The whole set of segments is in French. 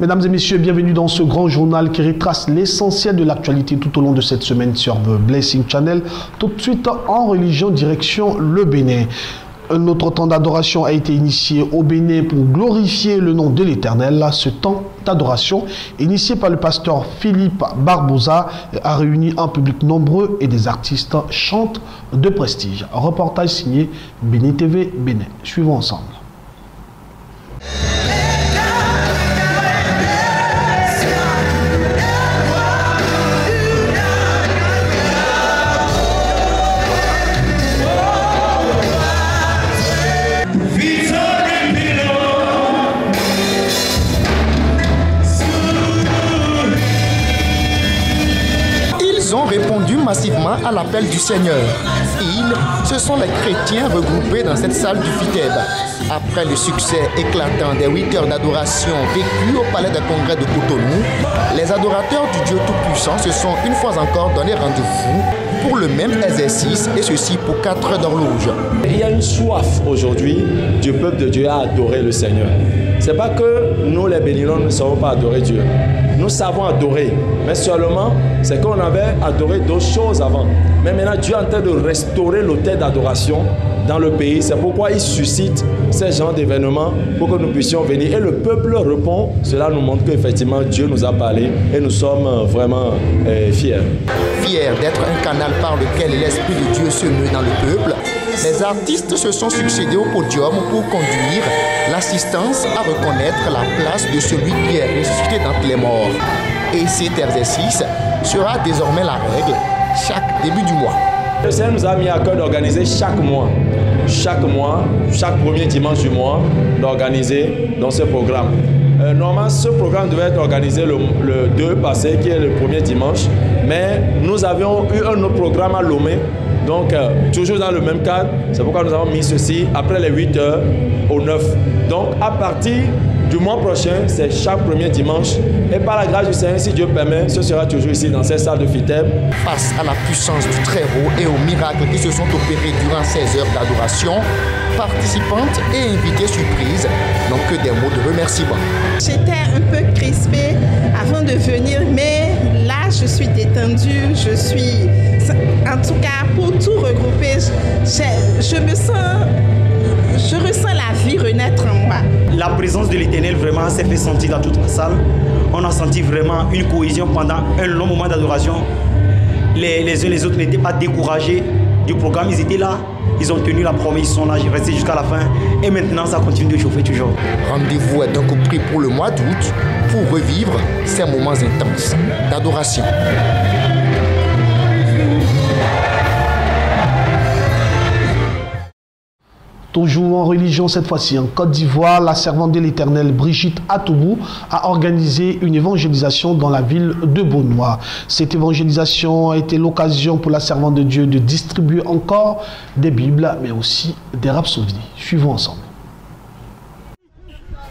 Mesdames et messieurs, bienvenue dans ce grand journal qui retrace l'essentiel de l'actualité tout au long de cette semaine sur The Blessing Channel. Tout de suite en religion, direction le Bénin. Un autre temps d'adoration a été initié au Bénin pour glorifier le nom de l'Éternel. Ce temps d'adoration, initié par le pasteur Philippe Barbosa, a réuni un public nombreux et des artistes chantent de prestige. Un reportage signé Bénin TV Bénin. Suivons ensemble. Massivement à l'appel du Seigneur. Ils, ce sont les chrétiens regroupés dans cette salle du FITEB. Après le succès éclatant des 8 heures d'adoration vécues au palais des congrès de Cotonou, les adorateurs du Dieu Tout-Puissant se sont une fois encore donné rendez-vous pour le même exercice, et ceci pour 4 heures d'horloge. Il y a une soif aujourd'hui du peuple de Dieu à adorer le Seigneur. Ce n'est pas que nous les Béninois ne savons pas adorer Dieu. Nous savons adorer, mais seulement c'est qu'on avait adoré d'autres choses avant. Mais maintenant Dieu est en train de restaurer l'autel d'adoration dans le pays. C'est pourquoi il suscite ces genres d'événements pour que nous puissions venir. Et le peuple répond. Cela nous montre qu'effectivement Dieu nous a parlé et nous sommes vraiment fiers. Fiers d'être un canal par lequel l'Esprit de Dieu se meut dans le peuple, les artistes se sont succédés au podium pour conduire l'assistance à reconnaître la place de celui qui est ressuscité d'entre les morts. Et cet exercice sera désormais la règle chaque début du mois. Le Seigneur nous a mis à cœur d'organiser chaque premier dimanche du mois, d'organiser dans ce programme. Normalement, ce programme devait être organisé le 2 passé, qui est le premier dimanche, mais nous avions eu un autre programme à Lomé, donc toujours dans le même cadre. C'est pourquoi nous avons mis ceci après les 8 heures au 9. Donc à partir du mois prochain, c'est chaque premier dimanche. Et par la grâce du Seigneur, si Dieu permet, ce sera toujours ici dans cette salle de FITEB. Face à la puissance du Très-Haut et aux miracles qui se sont opérés durant ces heures d'adoration, participantes et invitées surprises n'ont que des mots de remerciement. J'étais un peu crispée avant de venir, mais là, je suis détendue. Je suis, en tout cas, pour tout regrouper, je ressens la vie renaître en moi. La présence de l'Éternel vraiment s'est fait sentir dans toute la salle. On a senti vraiment une cohésion pendant un long moment d'adoration. Les uns les autres n'étaient pas découragés du programme. Ils étaient là, ils ont tenu la promesse, ils sont là, j'ai resté jusqu'à la fin. Et maintenant, ça continue de chauffer toujours. Rendez-vous est donc pris pour le mois d'août pour revivre ces moments intenses d'adoration. Toujours en religion, cette fois-ci en Côte d'Ivoire, la servante de l'Éternel Brigitte Atoubou a organisé une évangélisation dans la ville de Beaunois. Cette évangélisation a été l'occasion pour la servante de Dieu de distribuer encore des Bibles, mais aussi des rhapsodies. Suivons ensemble.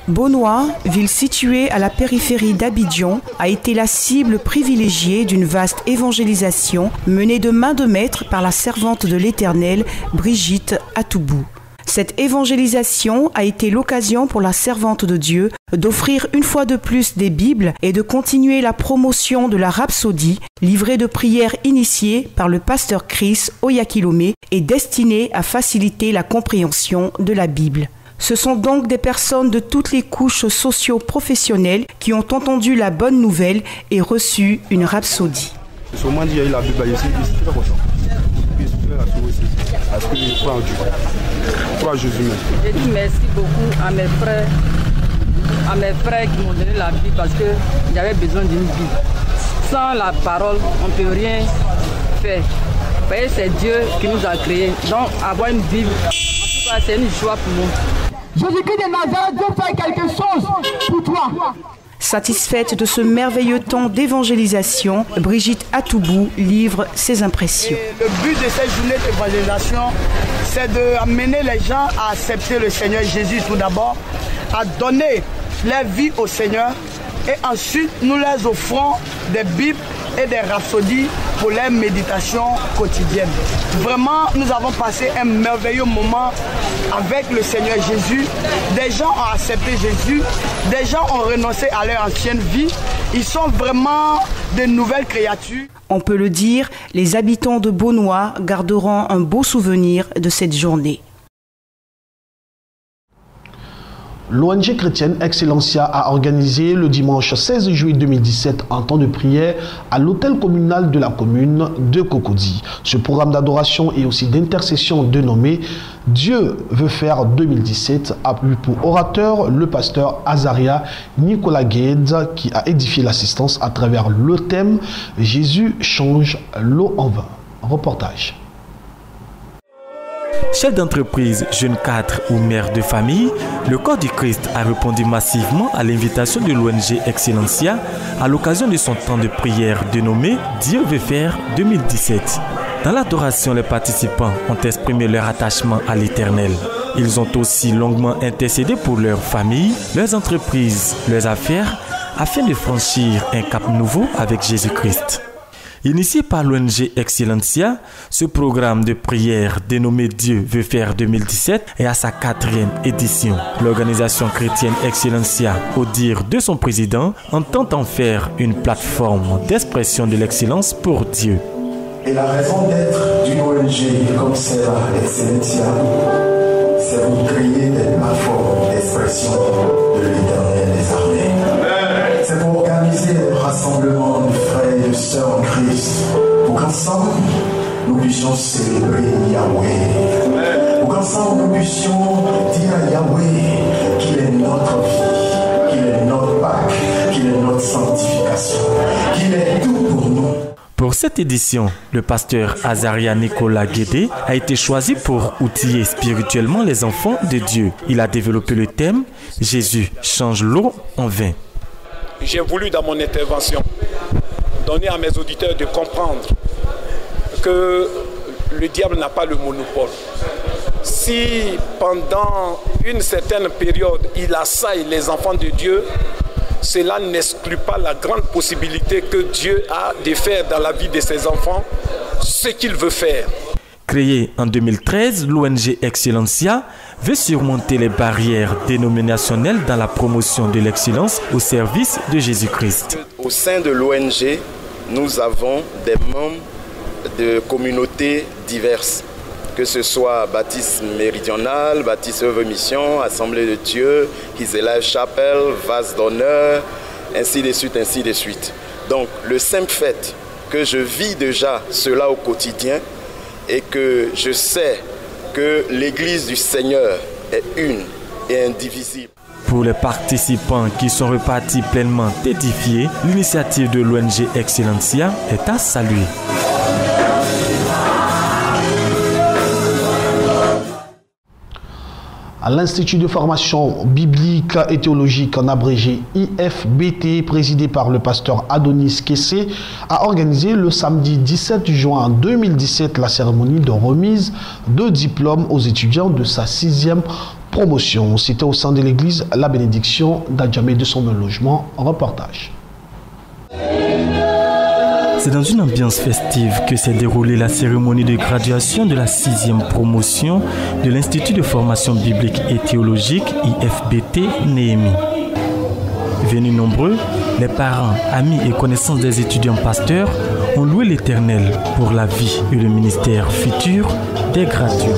Beaunois, ville située à la périphérie d'Abidjan, a été la cible privilégiée d'une vaste évangélisation menée de main de maître par la servante de l'Éternel Brigitte Atoubou. Cette évangélisation a été l'occasion pour la servante de Dieu d'offrir une fois de plus des Bibles et de continuer la promotion de la rhapsodie, livrée de prières initiées par le pasteur Chris Oyakilome et destinée à faciliter la compréhension de la Bible. Ce sont donc des personnes de toutes les couches socio-professionnelles qui ont entendu la bonne nouvelle et reçu une rhapsodie. Je dis merci beaucoup à mes frères qui m'ont donné la Bible parce que j'avais besoin d'une Bible. Sans la parole, on ne peut rien faire. Vous voyez, c'est Dieu qui nous a créés. Donc avoir une Bible, en tout cas, c'est une joie pour nous. Jésus-Christ de Nazareth doit faire quelque chose pour toi. Satisfaite de ce merveilleux temps d'évangélisation, Brigitte Atoubou livre ses impressions. Et le but de cette journée d'évangélisation, c'est d'amener les gens à accepter le Seigneur Jésus tout d'abord, à donner leur vie au Seigneur, et ensuite nous leur offrons des Bibles et des rhapsodies pour les méditations quotidiennes. Vraiment, nous avons passé un merveilleux moment avec le Seigneur Jésus. Des gens ont accepté Jésus, des gens ont renoncé à leur ancienne vie. Ils sont vraiment de nouvelles créatures. On peut le dire, les habitants de Beaunois garderont un beau souvenir de cette journée. L'ONG chrétienne Excellencia a organisé le dimanche 16 juillet 2017 un temps de prière à l'hôtel communal de la commune de Cocody. Ce programme d'adoration et aussi d'intercession dénommé Dieu veut faire 2017 a eu pour orateur le pasteur Azaria Nicolas Guedes qui a édifié l'assistance à travers le thème Jésus change l'eau en vin. Reportage. Chef d'entreprise, jeune cadre ou mère de famille, le corps du Christ a répondu massivement à l'invitation de l'ONG Excellencia à l'occasion de son temps de prière dénommé Dieu veut faire 2017. Dans l'adoration, les participants ont exprimé leur attachement à l'Éternel. Ils ont aussi longuement intercédé pour leurs familles, leurs entreprises, leurs affaires, afin de franchir un cap nouveau avec Jésus-Christ. Initié par l'ONG Excellencia, ce programme de prière dénommé Dieu veut faire 2017 est à sa 4e édition. L'organisation chrétienne Excellencia, au dire de son président, entend en faire une plateforme d'expression de l'excellence pour Dieu. Et la raison d'être d'une ONG comme celle-là, Excellencia, c'est pour créer des plateformes d'expression de l'Éternel des armées. C'est pour organiser des rassemblements de frères et de sœurs en Christ, pour qu'ensemble nous puissions célébrer Yahweh, pour qu'ensemble nous puissions dire à Yahweh qu'il est notre vie, qu'il est notre Pâques, qu'il est notre sanctification, qu'il est tout pour nous. Pour cette édition, le pasteur Azaria Nicolas Guédé a été choisi pour outiller spirituellement les enfants de Dieu. Il a développé le thème « Jésus change l'eau en vin ». J'ai voulu dans mon intervention donner à mes auditeurs de comprendre que le diable n'a pas le monopole. Si pendant une certaine période il assaille les enfants de Dieu, cela n'exclut pas la grande possibilité que Dieu a de faire dans la vie de ses enfants ce qu'il veut faire. Créée en 2013, l'ONG Excellencia veut surmonter les barrières dénominationnelles dans la promotion de l'excellence au service de Jésus-Christ. Au sein de l'ONG, nous avons des membres de communautés diverses, que ce soit Baptiste Méridional, Baptiste Œuvre Mission, Assemblée de Dieu, His Life Chapel, Vase d'Honneur, ainsi de suite, ainsi de suite. Donc le simple fait que je vis déjà cela au quotidien et que je sais que l'Église du Seigneur est une et indivisible. Pour les participants qui sont repartis pleinement édifiés, l'initiative de l'ONG Excellencia est à saluer. À l'Institut de formation biblique et théologique en abrégé IFBT, présidé par le pasteur Adonis Kessé, a organisé le samedi 17 juin 2017 la cérémonie de remise de diplôme aux étudiants de sa 6e promotion. C'était au sein de l'église La Bénédiction d'Adjamé de son logement. Reportage. C'est dans une ambiance festive que s'est déroulée la cérémonie de graduation de la 6e promotion de l'Institut de formation biblique et théologique IFBT Néhémie. Venus nombreux, les parents, amis et connaissances des étudiants pasteurs ont loué l'Éternel pour la vie et le ministère futur des gradués.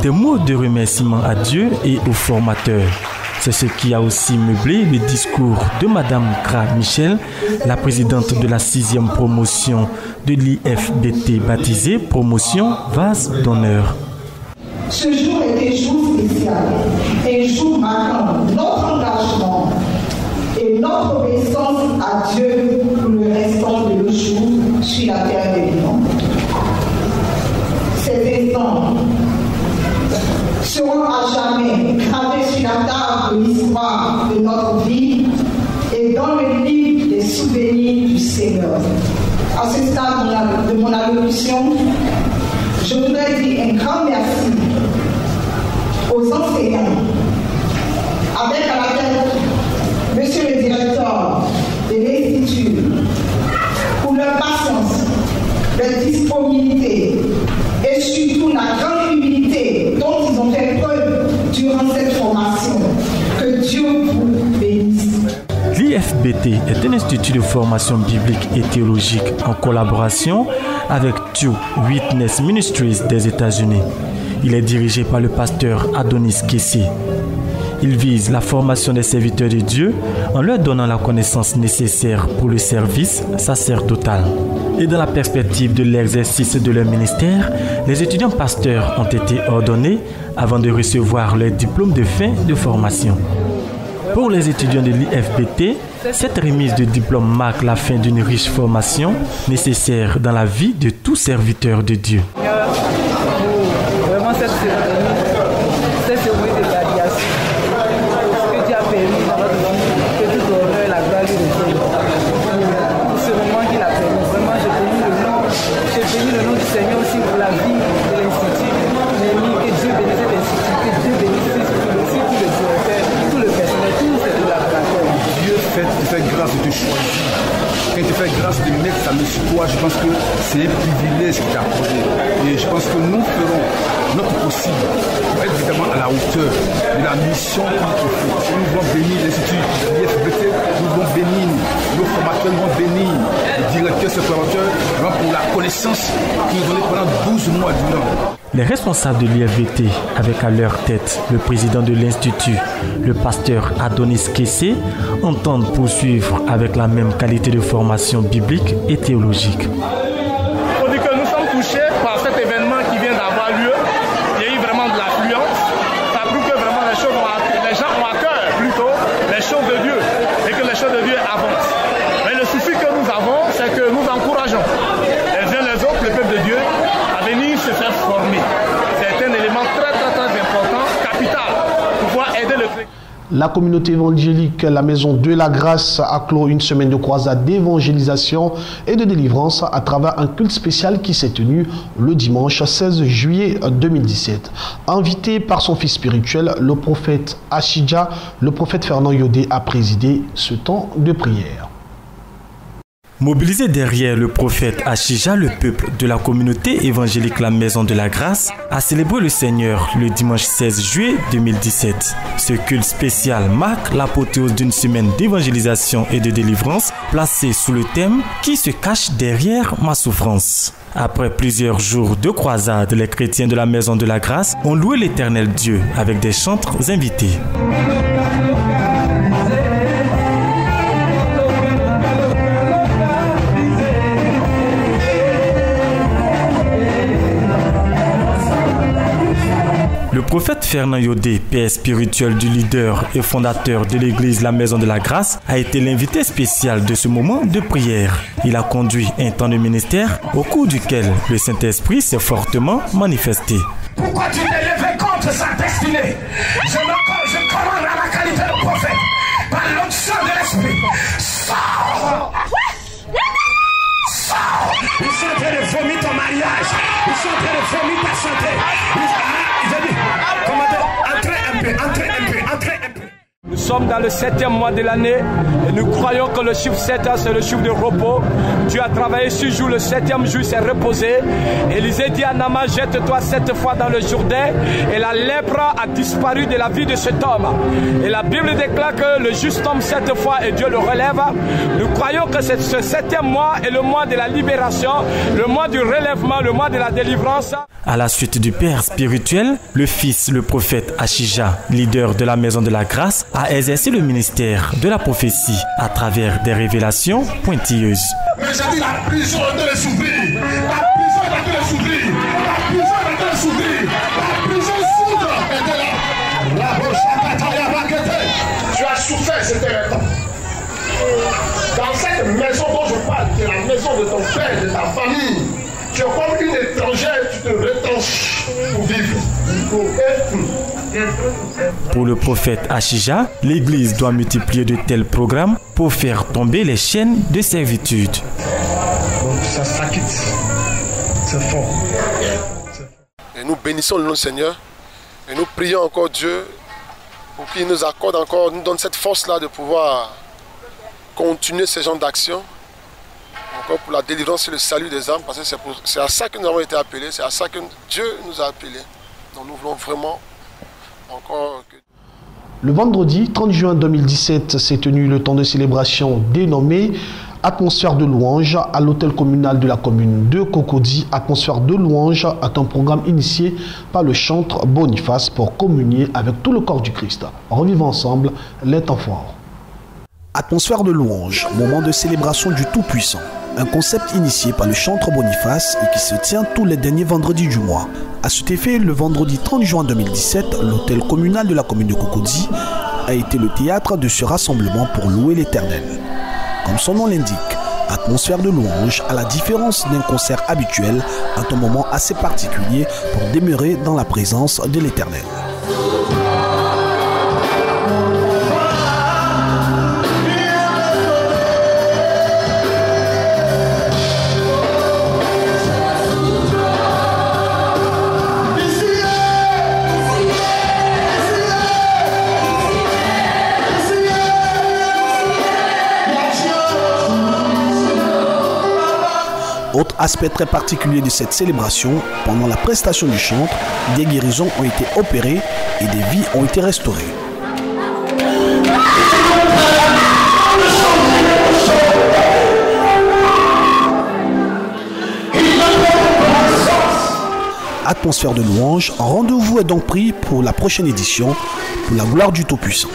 Des mots de remerciement à Dieu et aux formateurs. C'est ce qui a aussi meublé le discours de Madame Kra Michel, la présidente de la 6e promotion de l'IFBT baptisée Promotion Vase d'Honneur. Ce jour est un jour spécial, un jour marquant notre engagement et notre obéissance à Dieu pour le restant de nos jours sur la terre des vivants. Ces instants stade de mon allocution, je voudrais dire un grand merci aux enseignants, avec à la tête Monsieur le directeur de l'Institut, pour leur patience, leur disponibilité et surtout la grande humilité dont ils ont fait preuve durant cette formation. Que Dieu vous bénisse. L'IFBT est un institut de formation biblique et théologique en collaboration avec True Witness Ministries des États-Unis. Il est dirigé par le pasteur Adonis Kessé. Il vise la formation des serviteurs de Dieu en leur donnant la connaissance nécessaire pour le service sacerdotal. Et dans la perspective de l'exercice de leur ministère, les étudiants pasteurs ont été ordonnés avant de recevoir leur diplôme de fin de formation. Pour les étudiants de l'IFBT, cette remise de diplôme marque la fin d'une riche formation nécessaire dans la vie de tout serviteur de Dieu. Vraiment cette cérémonie de graduation, ce que Dieu a permis dans notre vie, que tout honneur, la gloire lui revienne. Pour ce moment qu'il a permis, vraiment j'ai béni le nom du Seigneur aussi pour la vie de l'Institut. Que Dieu bénisse l'Institut, que Dieu bénisse aussi tout le directeur, tout le personnel, tout ce qui l'a placé. Dieu te fait grâce de te choisir. Quand il te fait grâce de mettre sa main sur toi, je pense que c'est un privilège qu'il t'a accordé. Et je pense que nous ferons notre possible pour être évidemment à la hauteur de la mission qu'il te fait. Parce que nous voulons bénir l'Institut de l'IFBT, nous voulons bénir nos formateurs, nous voulons bénir les directeurs, ces formateurs, pour la connaissance qu'ils nous donnaient pendant 12 mois durant. Les responsables de l'IFBT, avec à leur tête le président de l'Institut, le pasteur Adonis Kessé, entendent poursuivre avec la même qualité de formation biblique et théologique. On dit que nous sommes touchés par cet événement qui vient d'avoir lieu. Il y a eu vraiment de l'affluence. Ça prouve que vraiment les gens ont à cœur plutôt les choses de Dieu et que les choses de Dieu avancent. Mais le souci que nous avons, c'est que nous encourageons les uns les autres, le peuple de Dieu, à venir se faire former. C'est un élément très important, capital, pour pouvoir aider le chrétien. La communauté évangélique La Maison de la Grâce a clos une semaine de croisade d'évangélisation et de délivrance à travers un culte spécial qui s'est tenu le dimanche 16 juillet 2017. Invité par son fils spirituel, le prophète Ashija, le prophète Fernand Yodé a présidé ce temps de prière. Mobilisé derrière le prophète Ashija, le peuple de la communauté évangélique La Maison de la Grâce a célébré le Seigneur le dimanche 16 juillet 2017. Ce culte spécial marque l'apothéose d'une semaine d'évangélisation et de délivrance placée sous le thème « Qui se cache derrière ma souffrance ?» Après plusieurs jours de croisade, les chrétiens de la Maison de la Grâce ont loué l'Éternel Dieu avec des chantres invités. Le prophète Fernand Yodé, père spirituel du leader et fondateur de l'église La Maison de la Grâce, a été l'invité spécial de ce moment de prière. Il a conduit un temps de ministère au cours duquel le Saint-Esprit s'est fortement manifesté. Pourquoi tu t'es levé contre sa destinée? Je commande à la qualité de prophète, par l'onction de l'Esprit. Sors! Sors! Ils sont en train de vomir ton mariage. Ils sont en train de vomir ta santé. Entrez un peu. Nous sommes dans le 7e mois de l'année et nous croyons que le chiffre 7 c'est le chiffre de repos. Dieu a travaillé 6 jours, le 7e jour s'est reposé. Élisée dit à Naaman, jette-toi 7 fois dans le Jourdain, et la lèpre a disparu de la vie de cet homme. Et la Bible déclare que le juste tombe 7 fois et Dieu le relève. Nous croyons que ce 7e mois est le mois de la libération, le mois du relèvement, le mois de la délivrance. À la suite du père spirituel, le fils, le prophète Ashija, leader de la Maison de la Grâce, a exercé le ministère de la prophétie à travers des révélations pointilleuses. Mais j'ai dit la prison est en train de s'ouvrir. La prison est en train de s'ouvrir. La prison est en train de s'ouvrir. La prison s'ouvre. Tu as souffert cet événement. Dans cette maison dont je parle, qui est la maison de ton père, de ta famille, tu es comme une étrangère, tu te retranches pour vivre. Pour le prophète Ashija, l'Église doit multiplier de tels programmes pour faire tomber les chaînes de servitude. Donc s'acquitte. C'est fort. Et nous bénissons le nom du Seigneur et nous prions encore Dieu pour qu'il nous accorde encore, nous donne cette force-là de pouvoir continuer ce genre d'action, encore pour la délivrance et le salut des âmes, parce que c'est à ça que nous avons été appelés, c'est à ça que Dieu nous a appelés. Donc nous voulons vraiment encore que... Le vendredi 30 juin 2017 s'est tenu le temps de célébration dénommé Atmosphère de louange à l'hôtel communal de la commune de Cocody. Atmosphère de louange est un programme initié par le chantre Boniface pour communier avec tout le corps du Christ. Revivons ensemble les temps forts. Atmosphère de louange, moment de célébration du Tout-Puissant. Un concept initié par le chantre Boniface et qui se tient tous les derniers vendredis du mois. À cet effet, le vendredi 30 juin 2017, l'hôtel communal de la commune de Cocody a été le théâtre de ce rassemblement pour louer l'Éternel. Comme son nom l'indique, atmosphère de louange, à la différence d'un concert habituel, est un moment assez particulier pour demeurer dans la présence de l'Éternel. Autre aspect très particulier de cette célébration, pendant la prestation du chantre, des guérisons ont été opérées et des vies ont été restaurées. Atmosphère de louange, rendez-vous est donc pris pour la prochaine édition, pour la gloire du Tout-Puissant.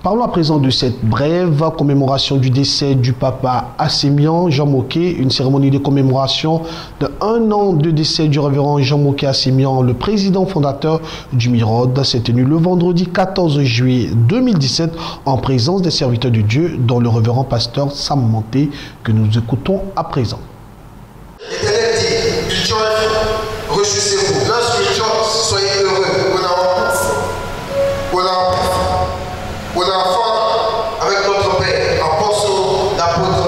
Parlons à présent de cette brève commémoration du décès du papa Assémian Jean Moquet, une cérémonie de commémoration de 1 an de décès du révérend Jean Moquet Assémian, le président fondateur du Mirod, s'est tenue le vendredi 14 juillet 2017 en présence des serviteurs de Dieu, dont le révérend pasteur Sam Monté, que nous écoutons à présent. L'Éternel dit, réjouissez-vous. Lorsque soyez heureux. On a enfant avec notre Père, apôtre, l'apôtre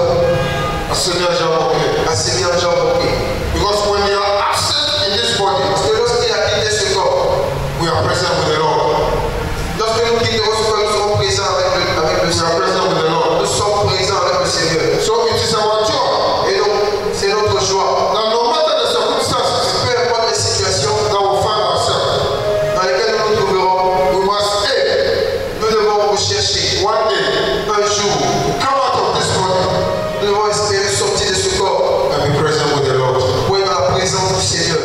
Assémian Jean Moquet. Because when you are absent in this body, parce que lorsqu'il a quitté ce corps, we are present with the Lord. Lorsque nous quittons ce corps, nous sommes présents avec le Seigneur. Nous sommes présents avec le Seigneur. So it is our joy. Et donc, c'est notre joie. Dans nos matin de circonstances, peu importe les situations, dans vos femmes dans lesquelles nous nous trouverons, nous devons chercher. One day, un jour, come out of this body. Nous devons espérer sortir de ce corps and be present with the Lord. Pour être dans la présence du Seigneur.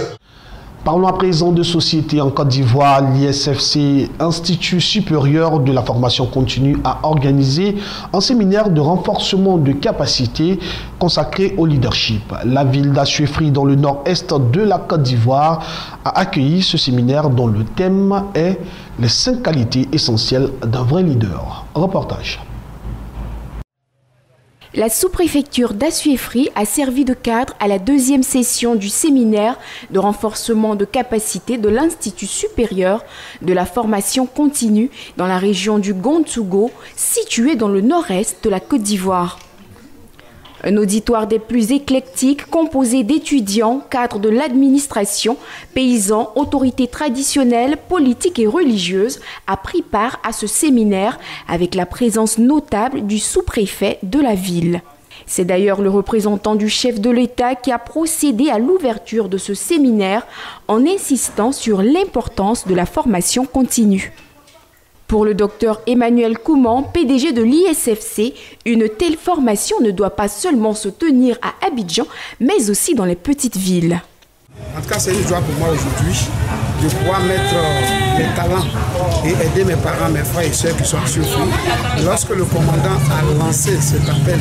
Parlons à présent de société en Côte d'Ivoire. L'ISFC, Institut supérieur de la formation continue, a organisé un séminaire de renforcement de capacité consacré au leadership. La ville d'Assuéfry, dans le nord-est de la Côte d'Ivoire, a accueilli ce séminaire dont le thème est les 5 qualités essentielles d'un vrai leader. Reportage. La sous-préfecture d'Assuéfry a servi de cadre à la 2e session du séminaire de renforcement de capacité de l'Institut supérieur de la formation continue dans la région du Gontougo, située dans le nord-est de la Côte d'Ivoire. Un auditoire des plus éclectiques composé d'étudiants, cadres de l'administration, paysans, autorités traditionnelles, politiques et religieuses a pris part à ce séminaire avec la présence notable du sous-préfet de la ville. C'est d'ailleurs le représentant du chef de l'État qui a procédé à l'ouverture de ce séminaire en insistant sur l'importance de la formation continue. Pour le docteur Emmanuel Kouman, PDG de l'ISFC, une telle formation ne doit pas seulement se tenir à Abidjan, mais aussi dans les petites villes. En tout cas, c'est une joie pour moi aujourd'hui de pouvoir mettre mes talents et aider mes parents, mes frères et sœurs qui sont surpris. Lorsque le commandant a lancé cet appel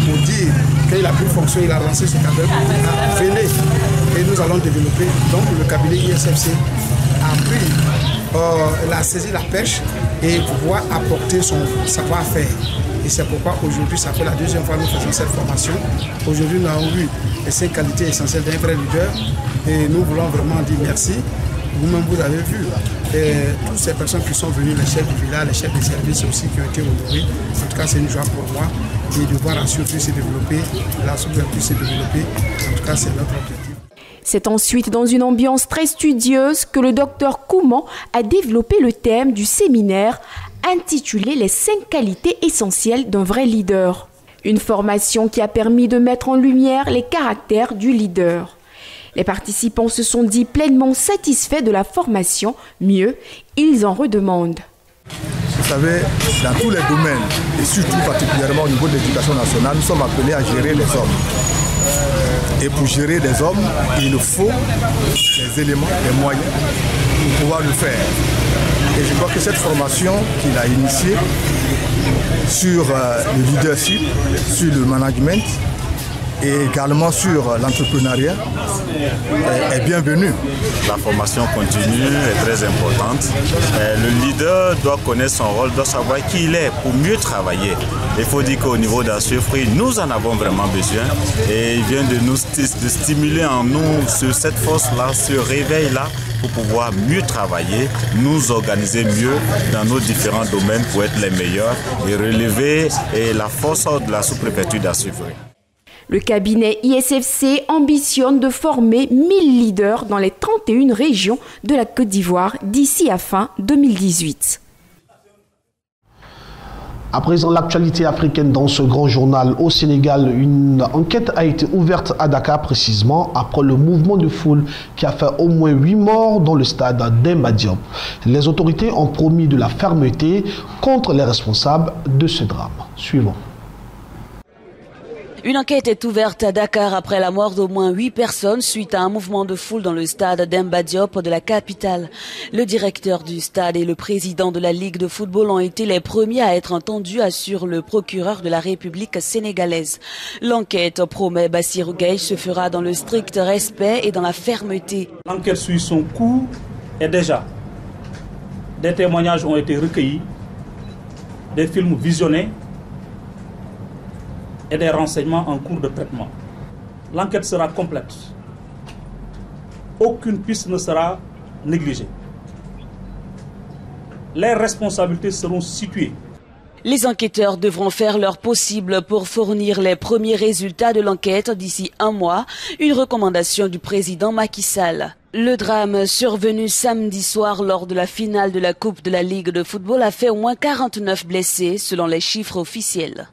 pour dire qu'il a pu fonctionner, il a lancé cet appel pour dire venez et nous allons développer. Donc le cabinet ISFC a pris il a saisi la perche et pouvoir apporter son savoir-faire. Et c'est pourquoi aujourd'hui, ça fait la 2e fois que nous faisons cette formation. Aujourd'hui, nous avons vu les 5 qualités essentielles d'un vrai leader et nous voulons vraiment dire merci. Vous-même, vous avez vu toutes ces personnes qui sont venues, les chefs du village, les chefs des services aussi qui ont été honorés. En tout cas, c'est une joie pour moi. et de voir la survie se développer, la sous-préfecture se développer. En tout cas, c'est notre objectif. C'est ensuite dans une ambiance très studieuse que le docteur Kouman a développé le thème du séminaire intitulé « Les 5 qualités essentielles d'un vrai leader ». Une formation qui a permis de mettre en lumière les caractères du leader. Les participants se sont dit pleinement satisfaits de la formation. Mieux, ils en redemandent. Vous savez, dans tous les domaines, et surtout particulièrement au niveau de l'éducation nationale, nous sommes appelés à gérer les hommes. Et pour gérer les hommes, il nous faut les éléments, les moyens pour pouvoir le faire. Et je crois que cette formation qu'il a initiée sur le leadership, sur le management, et également sur l'entrepreneuriat est bienvenue. La formation continue est très importante. Le leader doit connaître son rôle, doit savoir qui il est pour mieux travailler. Il faut dire qu'au niveau d'Assuefri, nous en avons vraiment besoin et il vient de stimuler en nous cette force-là, ce réveil-là pour pouvoir mieux travailler, nous organiser mieux dans nos différents domaines pour être les meilleurs et relever la force de la sous-préfecture d'Assuefri. Le cabinet ISFC ambitionne de former 1000 leaders dans les 31 régions de la Côte d'Ivoire d'ici à fin 2018. À présent, l'actualité africaine dans ce grand journal au Sénégal. Une enquête a été ouverte à Dakar précisément après le mouvement de foule qui a fait au moins 8 morts dans le stade Demba Diop. Les autorités ont promis de la fermeté contre les responsables de ce drame. Suivons. Une enquête est ouverte à Dakar après la mort d'au moins 8 personnes suite à un mouvement de foule dans le stade Demba Diop de la capitale. Le directeur du stade et le président de la Ligue de football ont été les premiers à être entendus, assure le procureur de la République sénégalaise. L'enquête, promet Bassirou Gueye, se fera dans le strict respect et dans la fermeté. L'enquête suit son cours et déjà, des témoignages ont été recueillis, des films visionnés et des renseignements en cours de traitement. L'enquête sera complète. Aucune piste ne sera négligée. Les responsabilités seront situées. Les enquêteurs devront faire leur possible pour fournir les premiers résultats de l'enquête d'ici 1 mois, une recommandation du président Macky Sall. Le drame survenu samedi soir lors de la finale de la Coupe de la Ligue de football a fait au moins 49 blessés selon les chiffres officiels.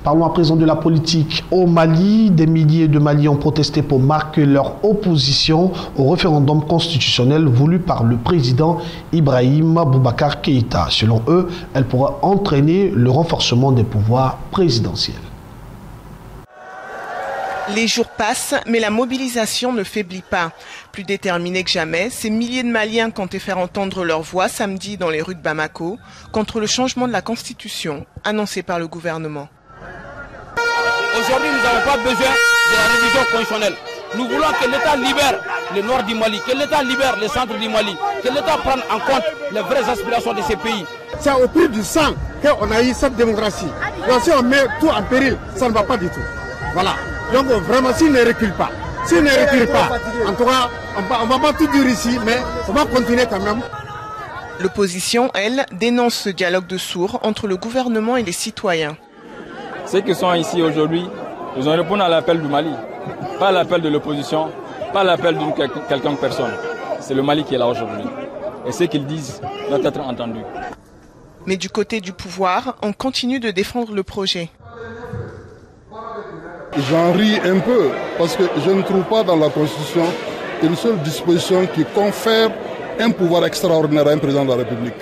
Parlons à présent de la politique au Mali. Des milliers de Maliens ont protesté pour marquer leur opposition au référendum constitutionnel voulu par le président Ibrahim Boubacar Keïta. Selon eux, elle pourra entraîner le renforcement des pouvoirs présidentiels. Les jours passent, mais la mobilisation ne faiblit pas. Plus déterminés que jamais, ces milliers de Maliens comptaient faire entendre leur voix samedi dans les rues de Bamako contre le changement de la Constitution annoncé par le gouvernement. Aujourd'hui, nous n'avons pas besoin de la révision constitutionnelle. Nous voulons que l'État libère le nord du Mali, que l'État libère le centre du Mali, que l'État prenne en compte les vraies aspirations de ces pays. C'est au prix du sang qu'on a eu cette démocratie. Donc si on met tout en péril, ça ne va pas du tout. Voilà. Donc vraiment, s'il ne recule pas, en tout cas, on ne va pas tout dire ici, mais on va continuer quand même. L'opposition, elle, dénonce ce dialogue de sourds entre le gouvernement et les citoyens. Ceux qui sont ici aujourd'hui, ils ont répondu à l'appel du Mali, pas à l'appel de l'opposition, pas à l'appel d'une quelconque personne. C'est le Mali qui est là aujourd'hui. Et ce qu'ils disent doit être entendu. Mais du côté du pouvoir, on continue de défendre le projet. J'en ris un peu parce que je ne trouve pas dans la Constitution une seule disposition qui confère un pouvoir extraordinaire à un président de la République.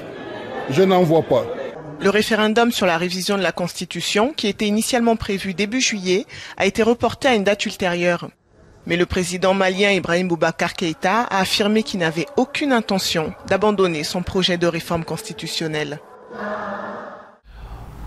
Je n'en vois pas. Le référendum sur la révision de la Constitution, qui était initialement prévu début juillet, a été reporté à une date ultérieure. Mais le président malien Ibrahim Boubacar Keïta a affirmé qu'il n'avait aucune intention d'abandonner son projet de réforme constitutionnelle.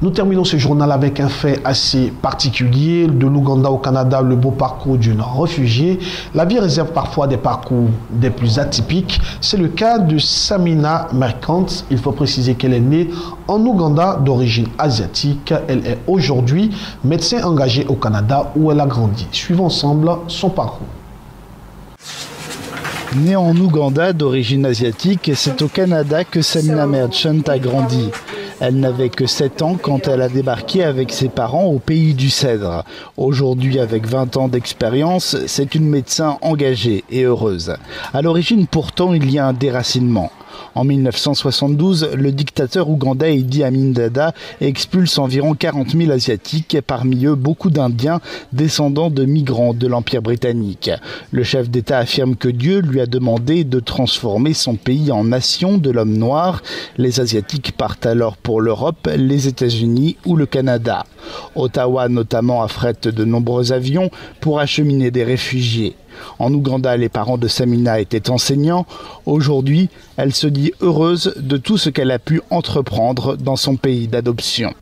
Nous terminons ce journal avec un fait assez particulier. De l'Ouganda au Canada, le beau parcours d'une réfugiée. La vie réserve parfois des parcours des plus atypiques. C'est le cas de Samina Merkant. Il faut préciser qu'elle est née en Ouganda d'origine asiatique. Elle est aujourd'hui médecin engagé au Canada où elle a grandi. Suivons ensemble son parcours. Née en Ouganda d'origine asiatique, c'est au Canada que Samina Merchant a grandi. Elle n'avait que 7 ans quand elle a débarqué avec ses parents au pays du Cèdre. Aujourd'hui, avec 20 ans d'expérience, c'est une médecin engagée et heureuse. À l'origine, pourtant, il y a un déracinement. En 1972, le dictateur ougandais Idi Amin Dada expulse environ 40 000 Asiatiques, parmi eux beaucoup d'Indiens descendants de migrants de l'Empire britannique. Le chef d'État affirme que Dieu lui a demandé de transformer son pays en nation de l'homme noir. Les Asiatiques partent alors pour l'Europe, les États-Unis ou le Canada. Ottawa notamment affrète de nombreux avions pour acheminer des réfugiés. En Ouganda, les parents de Samina étaient enseignants. Aujourd'hui, elle se dit heureuse de tout ce qu'elle a pu entreprendre dans son pays d'adoption.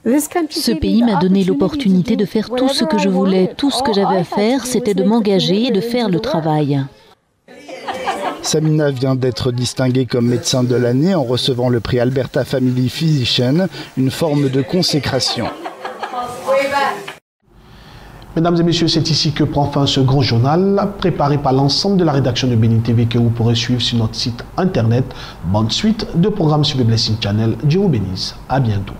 Ce pays m'a donné l'opportunité de faire tout ce que je voulais. Tout ce que j'avais à faire, c'était de m'engager et de faire le travail. Samina vient d'être distinguée comme médecin de l'année en recevant le prix Alberta Family Physician, une forme de consécration. Mesdames et messieurs, c'est ici que prend fin ce grand journal préparé par l'ensemble de la rédaction de Bénin TV que vous pourrez suivre sur notre site internet. Bonne suite de programmes sur le Blessing Channel. Dieu vous bénisse. À bientôt.